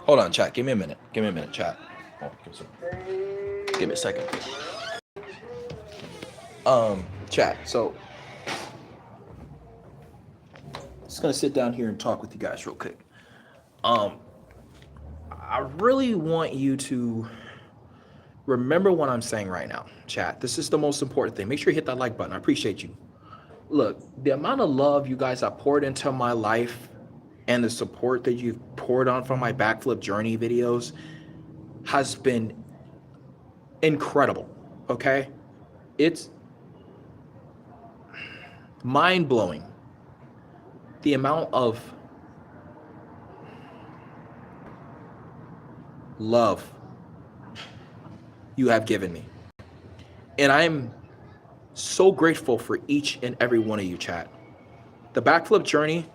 Hold on, chat. Give me a minute. Give me a minute, chat. Oh, give me a second. Chat. So just gonna sit down here and talk with you guys real quick. I really want you to remember what I'm saying right now, chat. This is the most important thing. Make sure you hit that like button. I appreciate you. Look, the amount of love you guys have poured into my life and the support that you've poured on from my Backflip Journey videos has been incredible, okay? It's mind-blowing the amount of love you have given me. And I'm so grateful for each and every one of you, chat. The Backflip Journey,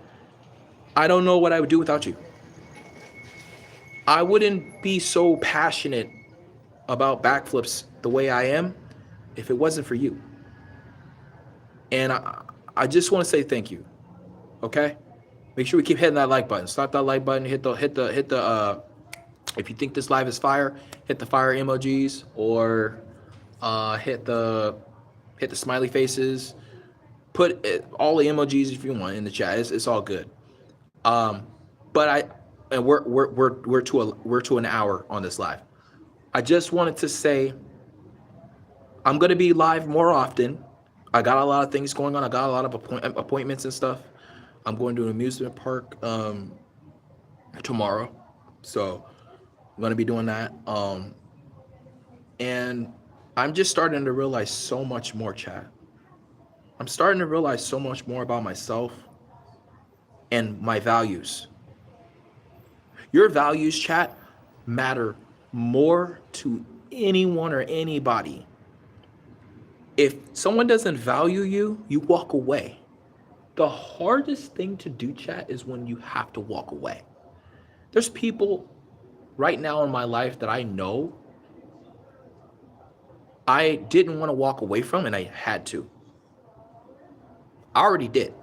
I don't know what I would do without you. I wouldn't be so passionate about backflips the way I am if it wasn't for you. And I just want to say thank you. Okay? Make sure we keep hitting that like button. Slap that like button, hit the if you think this live is fire, hit the fire emojis, or hit the smiley faces. Put all the emojis if you want in the chat. It's all good. But we're to an hour on this live. I just wanted to say I'm gonna be live more often. I got a lot of things going on. I got a lot of appointments and stuff. I'm going to an amusement park tomorrow, so I'm gonna be doing that. And I'm just starting to realize so much more, chat. I'm starting to realize so much more about myself. and my values. Your values, chat, matter more to anyone or anybody. If someone doesn't value you, you walk away. The hardest thing to do, chat, is when you have to walk away. There's people right now in my life that I know I didn't want to walk away from, and I had to. I already did.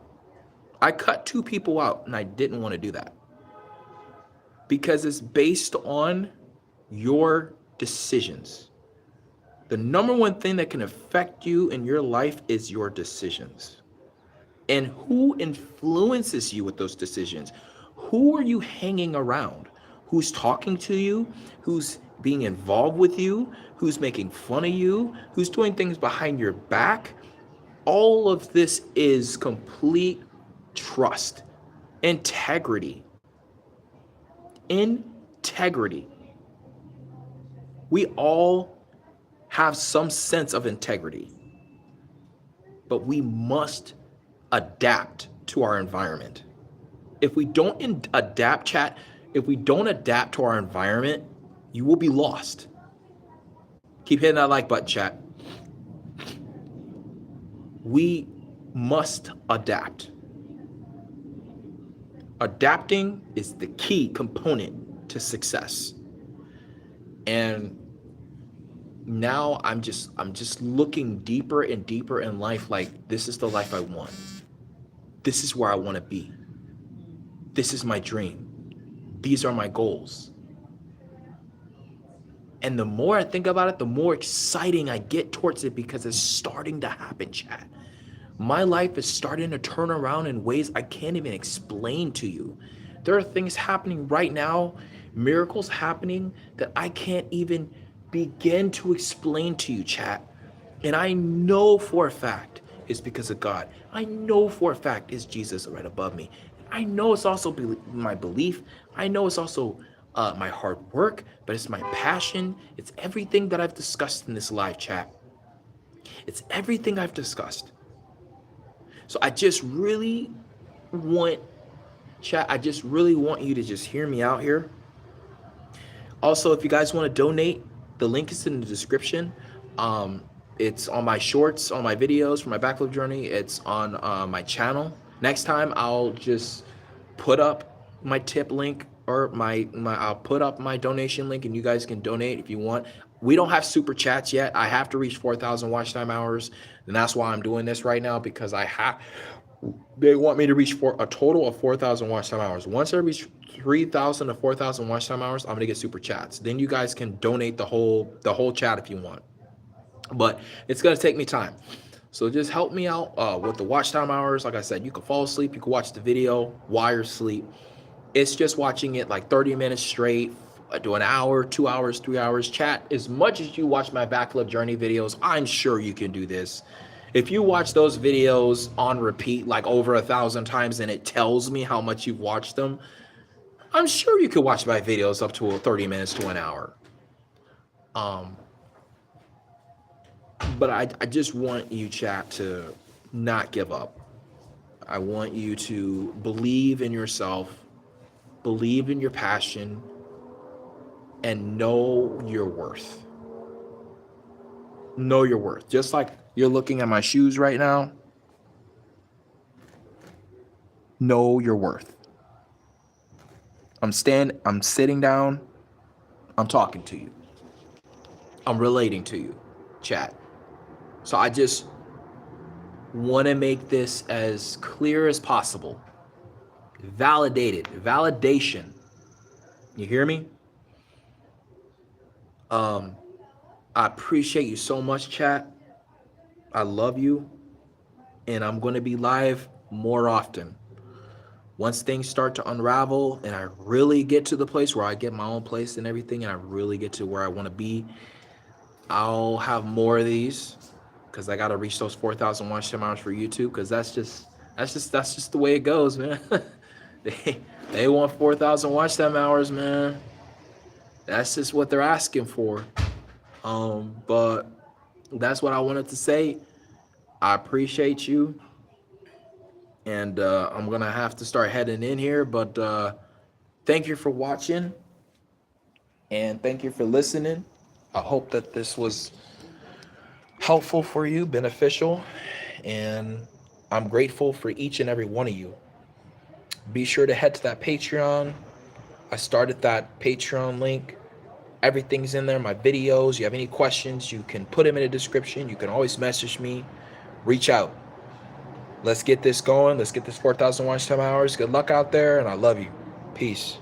I cut 2 people out, and I didn't want to do that because it's based on your decisions. The number one thing that can affect you in your life is your decisions. And who influences you with those decisions? Who are you hanging around? Who's talking to you? Who's being involved with you? Who's making fun of you? Who's doing things behind your back? All of this is complete trust, integrity. Integrity. We all have some sense of integrity, but we must adapt to our environment. If we don't adapt, chat, if we don't adapt to our environment, you will be lost. Keep hitting that like button, chat. We must adapt. Adapting is the key component to success. And now I'm just looking deeper and deeper in life, like, this is the life I want. This is where I want to be. This is my dream. These are my goals. And the more I think about it, the more exciting I get towards it, because it's starting to happen, chat. My life is starting to turn around in ways I can't even explain to you. There are things happening right now, miracles happening, that I can't even begin to explain to you, chat. And I know for a fact it's because of God. I know for a fact it's Jesus right above me. I know it's also my belief. I know it's also my hard work, but it's my passion. It's everything that I've discussed in this live chat. It's everything I've discussed. So I just really want, chat, I just really want you to just hear me out here. Also, if you guys want to donate, the link is in the description. It's on my shorts, on my videos for my backflip journey. It's on my channel. Next time, I'll just put up my tip link, or I'll put up my donation link, and you guys can donate if you want. We don't have super chats yet. I have to reach 4,000 watch time hours, and that's why I'm doing this right now, because they want me to reach a total of 4,000 watch time hours. Once I reach 3,000 to 4,000 watch time hours, I'm gonna get super chats. Then you guys can donate the whole chat if you want, but it's gonna take me time. So just help me out with the watch time hours. Like I said, you can fall asleep, you can watch the video while you're asleep. It's just watching it like 30 minutes straight. Do an hour, 2 hours, 3 hours. Chat, as much as you watch my backflip journey videos, I'm sure you can do this. If you watch those videos on repeat like over 1,000 times, and it tells me how much you've watched them, I'm sure you could watch my videos up to 30 minutes to an hour. But I just want you, chat, to not give up. I want you to believe in yourself, believe in your passion, and know your worth. Know your worth. Just like you're looking at my shoes right now. Know your worth. I'm sitting down. I'm talking to you. I'm relating to you, chat. So I just want to make this as clear as possible. Validation. You hear me? I appreciate you so much, chat. I love you. And I'm going to be live more often. Once things start to unravel and I really get to the place where I get my own place and everything, and I really get to where I want to be, I'll have more of these, because I got to reach those 4,000 watch time hours for YouTube, because that's just the way it goes, man. They want 4,000 watch time hours, man. That's just what they're asking for. But that's what I wanted to say. I appreciate you. And I'm gonna have to start heading in here, but thank you for watching and thank you for listening. I hope that this was helpful for you, beneficial, and I'm grateful for each and every one of you. Be sure to head to that Patreon. I started that Patreon link. Everything's in there, my videos. You have any questions, you can put them in the description. You can always message me, reach out. Let's get this going. Let's get this 4,000 watch time hours. Good luck out there, and I love you. Peace.